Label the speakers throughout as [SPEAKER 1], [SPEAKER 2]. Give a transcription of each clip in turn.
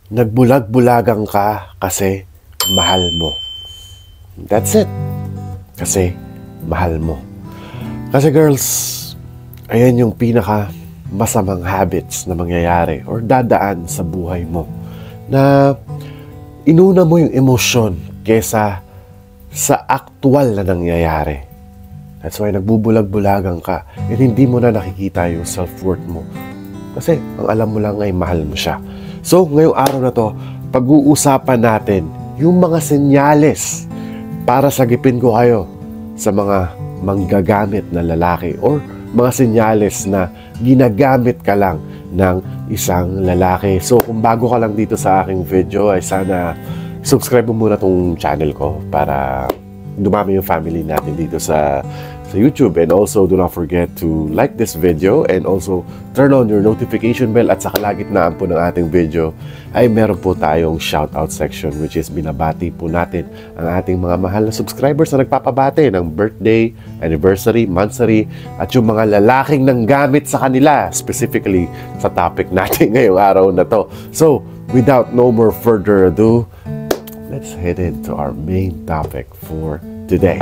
[SPEAKER 1] Nagbulag-bulagang ka kasi mahal mo. That's it. Kasi mahal mo. Kasi girls, ayan yung pinaka masamang habits na mangyayari or dadaan sa buhay mo. Na inuna mo yung emosyon kesa sa aktual na nangyayari. That's why nagbubulag-bulagan ka and hindi mo na nakikita yung self-worth mo. Kasi ang alam mo lang ay mahal mo siya. So, ngayong araw na to, pag-uusapan natin yung mga senyales para sagipin ko kayo sa mga manggagamit na lalaki or mga senyales na ginagamit ka lang ng isang lalaki. So, kung bago ka lang dito sa aking video, ay sana subscribe mo muna tong channel ko para dumami yung family natin dito sa YouTube. And also, do not forget to like this video and also turn on your notification bell. At sa kalagitnaan po ng ating video ay meron po tayong shoutout section, which is binabati po natin ang ating mga mahal na subscribers na nagpapabati ng birthday, anniversary, monthsary, at yung mga lalaking nanggamit sa kanila, specifically sa topic natin ngayong araw na to. So, without no more further ado, let's head into our main topic for today.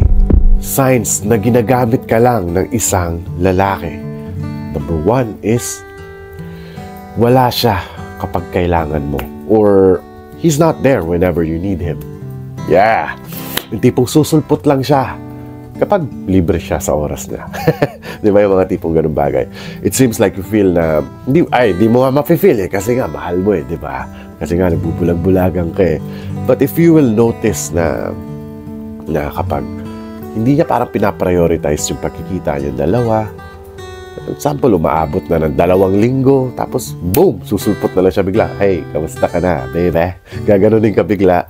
[SPEAKER 1] Signs na ginagamit ka lang ng isang lalaki. Number 1 is wala siya kapag kailangan mo, or he's not there whenever you need him. Yeah, yung tipong susulpot lang siya kapag libre siya sa oras niya. Di ba yung mga tipong ganun bagay? It seems like you feel na di mo nga ma-feel kasi nga mahal mo di ba? Kasi nga nagbubulag-bulagan ka But if you will notice na kapag hindi niya parang pinaprioritize yung pagkikita niyo dalawa, example, umaabot na ng 2 linggo, tapos boom, susulpot na lang siya bigla. Hey, kamusta ka na, baby? Gaganunin ka bigla.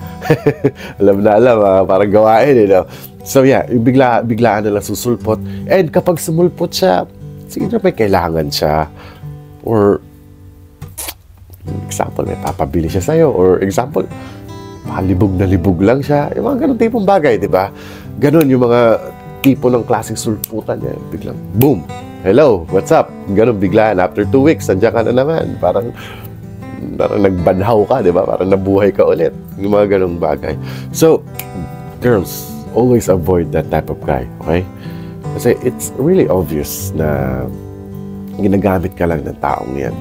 [SPEAKER 1] Alam na alam, parang gawain no? So yeah, yung biglaan na lang susulpot. And kapag sumulpot siya, sige na may kailangan siya. Or example, may papabili siya sa'yo. Or example, libog na libog lang siya. Yung mga ganun tipong bagay, di ba? Ganun yung mga tipo ng klaseng sulputan niya. Biglang, boom! Hello, what's up? Ganun biglaan. After 2 weeks, nandiyan ka na naman. Parang nagbanhaw ka, di ba? Parang nabuhay ka ulit. Yung mga ganung bagay. So, girls, always avoid that type of guy, okay? Kasi it's really obvious na ginagamit ka lang ng taong yan.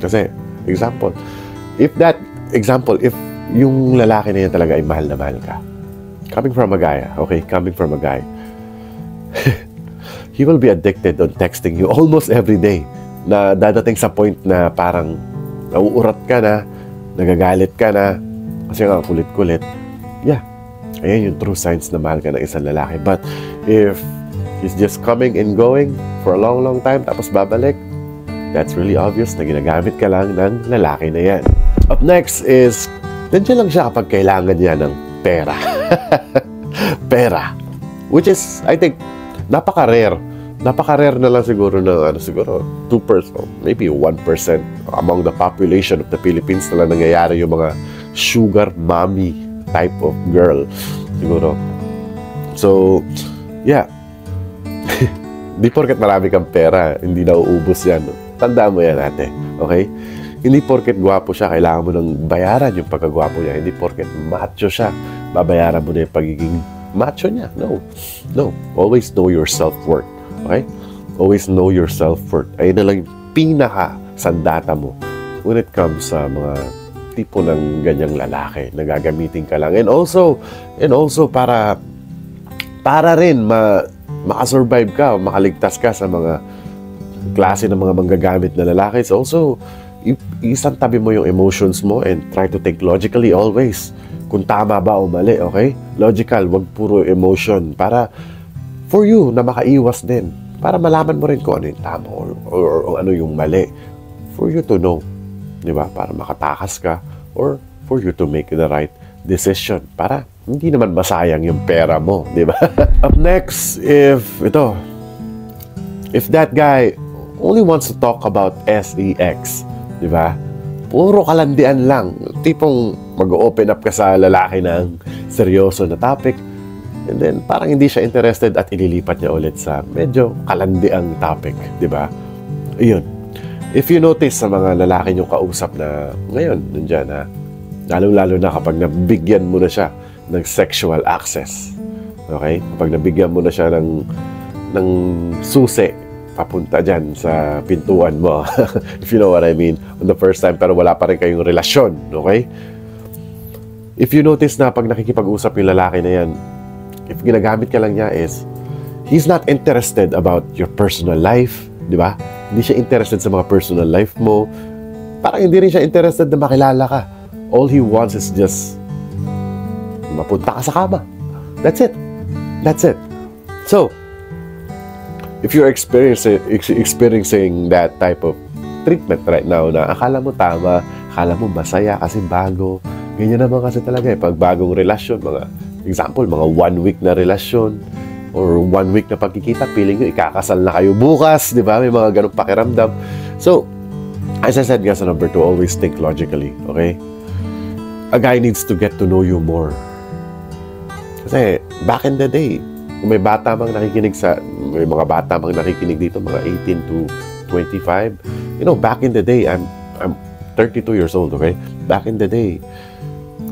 [SPEAKER 1] Kasi, example, if yung lalaki na yan talaga ay mahal na mahal ka, coming from a guy, he will be addicted on texting you almost every day, na dadating sa point na parang nauurat ka na, nagagalit ka na, kasi nga kulit-kulit. Yeah, ayan yung true signs na mahal ka ng isang lalaki. But if he's just coming and going for a long time, tapos babalik, that's really obvious na ginagamit ka lang ng lalaki na yan. Up next is, nandiyan lang siya kapag kailangan niya ng pera. Pera. Which is, I think, napaka-rare. Napaka-rare na lang siguro ng, siguro 2%, maybe 1% among the population of the Philippines na lang nangyayari yung mga sugar mommy type of girl. Siguro. So, yeah. Di porket marami kang pera, hindi na uubos yan. Tandaan mo yan, ate. Okay? Hindi porket gwapo siya, kailangan mo nang bayaran yung pagkagwapo niya. Hindi porket macho siya, babayaran mo na yung pagiging macho niya. No. No. Always know your self-worth. Okay? Always know your self-worth. Ayun na lang yung pinaka-sandata mo when it comes sa mga tipo ng ganyang lalaki na gagamitin ka lang. And also para rin makasurvive ka, makaligtas ka sa mga klase ng mga manggagamit na lalaki. So also, isang tabi mo yung emotions mo and try to think logically always. Kung tama ba o mali, okay? Logical, wag puro emotion. Para for you na makaiwas din. Para malaman mo rin kung ano yung tama or ano yung mali. For you to know. Di ba? Para makatakas ka or for you to make the right decision. Para hindi naman masayang yung pera mo. Di ba? Up next, if that guy only wants to talk about sex, di ba? Puro kalandian lang. Tipong mag-open up ka sa lalaki ng seryoso na topic and then parang hindi siya interested at ililipat niya ulit sa medyo kalandiang topic, di ba? Ayun. If you notice sa mga lalaki niyong kausap na ngayon, nandyan ha, lalo-lalo na kapag nabigyan mo na siya ng sexual access. Okay? Kapag nabigyan mo na siya ng susi papunta dyan sa pintuan mo. If you know what I mean. On the first time, pero wala pa rin kayong relasyon. Okay? If you notice na pag nakikipag-usap yung lalaki na yan, if ginagamit ka lang niya is, he's not interested about your personal life. Di ba? Hindi siya interested sa mga personal life mo. Parang hindi rin siya interested na makilala ka. All he wants is just mapunta ka sa kama. That's it. That's it. So, if you're experiencing that type of treatment right now na akala mo tama, akala mo masaya kasi bago, ganyan naman kasi talaga eh. Pag bagong relasyon, mga example, mga 1 week na relasyon or 1 week na pagkikita, feeling nyo ikakasal na kayo bukas, di ba? May mga ganong pakiramdam. So, as I said nga sa number 2, always think logically, okay? A guy needs to get to know you more. Kasi back in the day, kung may bata mang nakikinig may mga bata mang nakikinig dito, mga 18 to 25, you know, back in the day, I'm 32 years old, okay? Back in the day,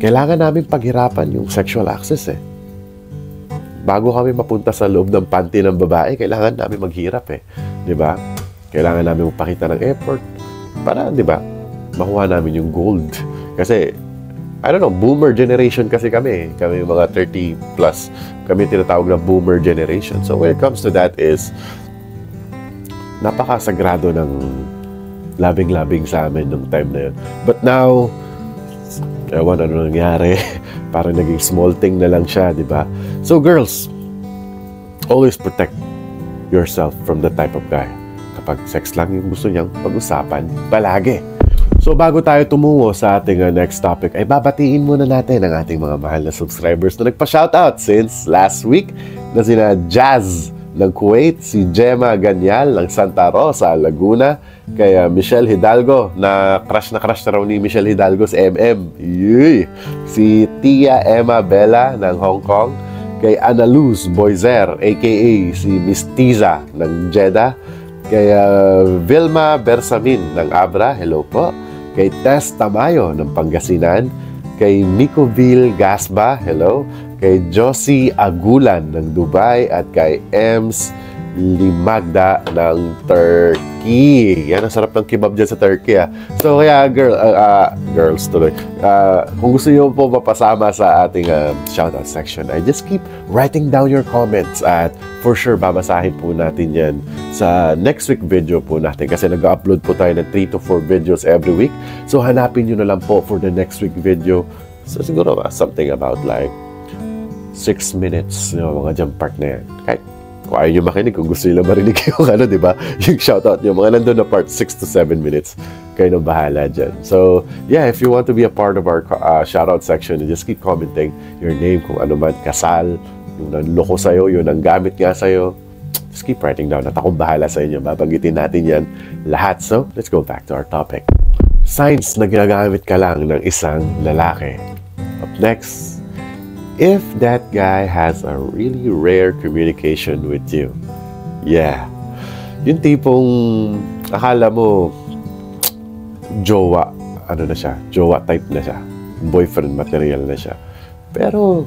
[SPEAKER 1] kailangan namin paghirapan yung sexual access eh. Bago kami mapunta sa loob ng panty ng babae, kailangan namin maghirap eh. Di ba? Kailangan namin magpakita ng effort para, di ba, makuha namin yung gold. Kasi, I don't know, boomer generation kasi kami. Kami mga 30 plus. Kami tinatawag na boomer generation. So when it comes to that is, napakasagrado ng labing-labing sa amin nung time na yun. But now, ewan ano nangyari. Parang naging small thing na lang siya, di ba? So girls, always protect yourself from the type of guy. Kapag sex lang yung gusto niyang pag-usapan, palagi. So bago tayo tumungo sa ating next topic, ay babatiin muna natin ang ating mga mahal na subscribers na nagpa-shoutout since last week na sina Jazz ng Kuwait, si Gemma Ganyal ng Santa Rosa, Laguna, kay Michelle Hidalgo na crush na raw ni Michelle Hidalgo sa MM. Yay! Si Tia Emma Bella ng Hong Kong, kay Ana Luz Boizer aka si Miss Tiza ng Jeddah, kay Vilma Bersamin ng Abra, hello po, kay Tess Tamayo ng Pangasinan, kay Micoville Gasba, hello, kay Josie Agulan ng Dubai, at kay Ems Limagda ng Turkey. Yan, ang sarap ng kebab dyan sa Turkey. So, kaya girls tuloy. Kung gusto nyo po mapasama sa ating shoutout section, I just keep writing down your comments at for sure, babasahin po natin yan sa next week video po natin kasi nag-upload po tayo ng 3 to 4 videos every week. So, hanapin nyo na lang po for the next week video. So, siguro something about like 6 minutes, mga jump part na yan. Kahit kung ayaw nyo makinig, kung gusto nyo lang marinig yung di ba? Yung shoutout nyo, mga nandun na part 6 to 7 minutes. Kayo nang bahala dyan. So, yeah, if you want to be a part of our shoutout section, just keep commenting your name, kung ano man, kasal, yung nanloko sa'yo, yung nanggamit nga sa'yo. Just keep writing down at akong bahala sa inyo. Babanggitin natin yan lahat. So, let's go back to our topic. Signs na ginagamit ka lang ng isang lalaki. Up next, if that guy has a really rare communication with you. Yeah. Yung tipong akala mo jowa, ano na siya, jowa type na siya. Boyfriend material na siya. Pero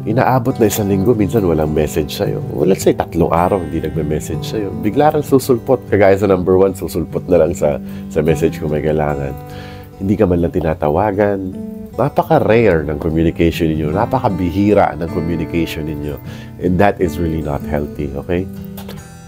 [SPEAKER 1] inaabot na 1 linggo, minsan walang message sa'yo. Well, let's say 3 araw hindi nagme-message sa'yo. Bigla rin susulpot. Kagaya sa number 1, susulpot na lang sa message kung may kailangan. Hindi ka man lang tinatawagan. Napaka-rare ng communication ninyo. Napaka-bihira ng communication ninyo. And that is really not healthy, okay?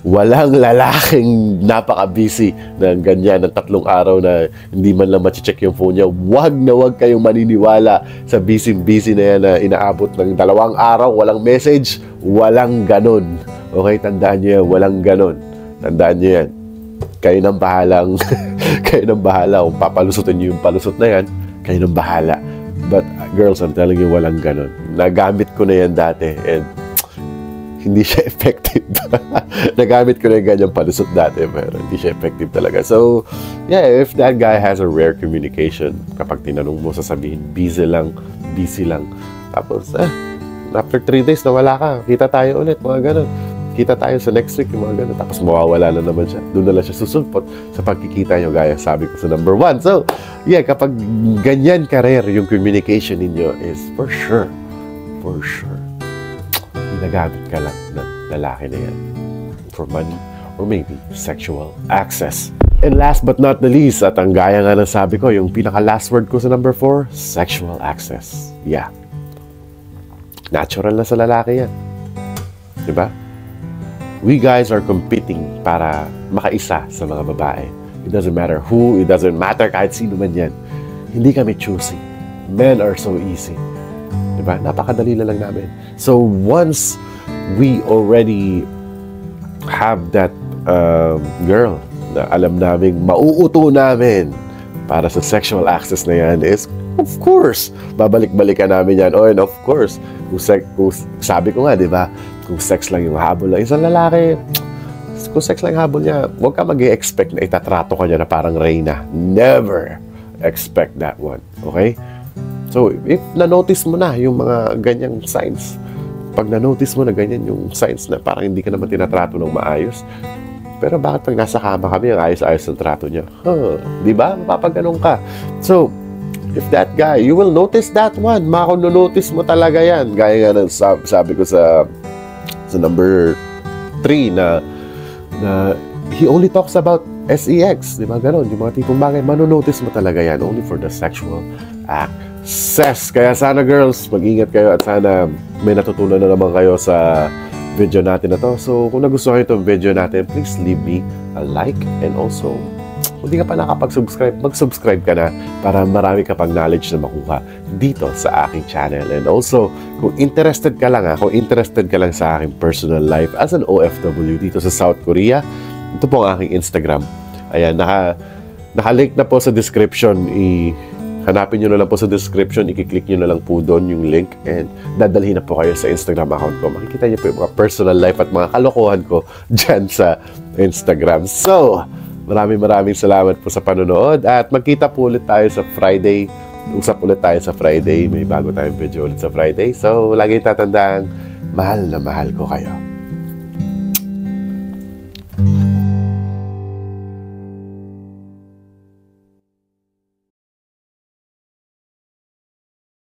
[SPEAKER 1] Walang lalaking napaka-busy ng ganyan ng 3 araw na hindi man lang machi-check yung phone niya. Wag na wag kayong maniniwala sa busy-busy na yan na inaabot ng 2 araw, walang message, walang ganon. Okay, tandaan niyo yan, walang ganon. Tandaan niyo yan. Kayo nang bahalang, kayo nang bahala. Kung papalusutin niyo yung palusot na yan, kayo nang bahala. But girls, I'm telling you, walang ganon. Nagamit ko na yan dati and hindi siya effective. Nagamit ko na yung ganyang palusot dati pero hindi siya effective talaga. So, yeah, if that guy has a rare communication, kapag tinanong mo, sasabihin, busy lang. Tapos, after 3 days na wala ka, kita tayo ulit, mga ganon. kita tayo sa next week, yung mga ganun. Tapos mawawala na naman siya. Doon na lang siya susulpot sa pagkikita nyo, gaya sabi ko sa number 1. So, yeah, kapag ganyan ka-rare yung communication ninyo is for sure, ginagamit ka lang ng lalaki na yan for money or maybe sexual access. And last but not the least, at ang gaya nga ng sabi ko, yung pinaka-last word ko sa number 4, sexual access. Yeah. Natural na sa lalaki yan. Diba? We guys are competing para makaisa sa mga babae. It doesn't matter who, it doesn't matter kahit sino man yan. Hindi kami choosy. Men are so easy. Diba? Napakadali na lang namin. So once we already have that girl na alam namin, mauuto namin para sa sexual access na yan is, of course, babalik-balikan namin yan. Oh, and of course, kung sabi ko nga, diba? Kung sex lang yung habol ng isang lalaki, kung sex lang yung habol niya, huwag ka mag-i-expect na itatrato ka niya na parang reyna. Never expect that one. Okay? So, if na-notice mo na yung mga ganyang signs, pag na-notice mo na ganyan yung signs na parang hindi ka naman tinatrato ng maayos, pero bakit pag nasa kama kami, ang ayos-ayos ng trato niya? Diba? Mapapaganon ka. So, if that guy, you will notice that one. Makunonotice mo talaga yan. Gaya nga ng sabi ko sa number 3 na he only talks about sex. Diba? Ganon. Yung mga tipong bagay, manonotice mo talaga yan only for the sexual access. Kaya sana girls, mag-ingat kayo at sana may natutunan na naman kayo sa video natin na to. So, kung nagustuhan nyo itong video natin, please leave me a like and also, kung di ka pa nakapag-subscribe, mag-subscribe ka na para marami ka pang knowledge na makuha dito sa aking channel. And also, kung interested ka lang sa aking personal life as an OFW dito sa South Korea, ito po ang aking Instagram. Ayan, naka-link na po sa description. Hanapin nyo na lang po sa description, i-click nyo na lang po doon yung link and dadalhin na po kayo sa Instagram account ko. Makikita nyo po yung mga personal life at mga kalokohan ko dyan sa Instagram. So, maraming salamat po sa panonood at magkita po ulit tayo sa Friday. Usap ulit tayo sa Friday. May bago tayong video ulit sa Friday. So, lagi tatandaan, mahal na mahal ko kayo.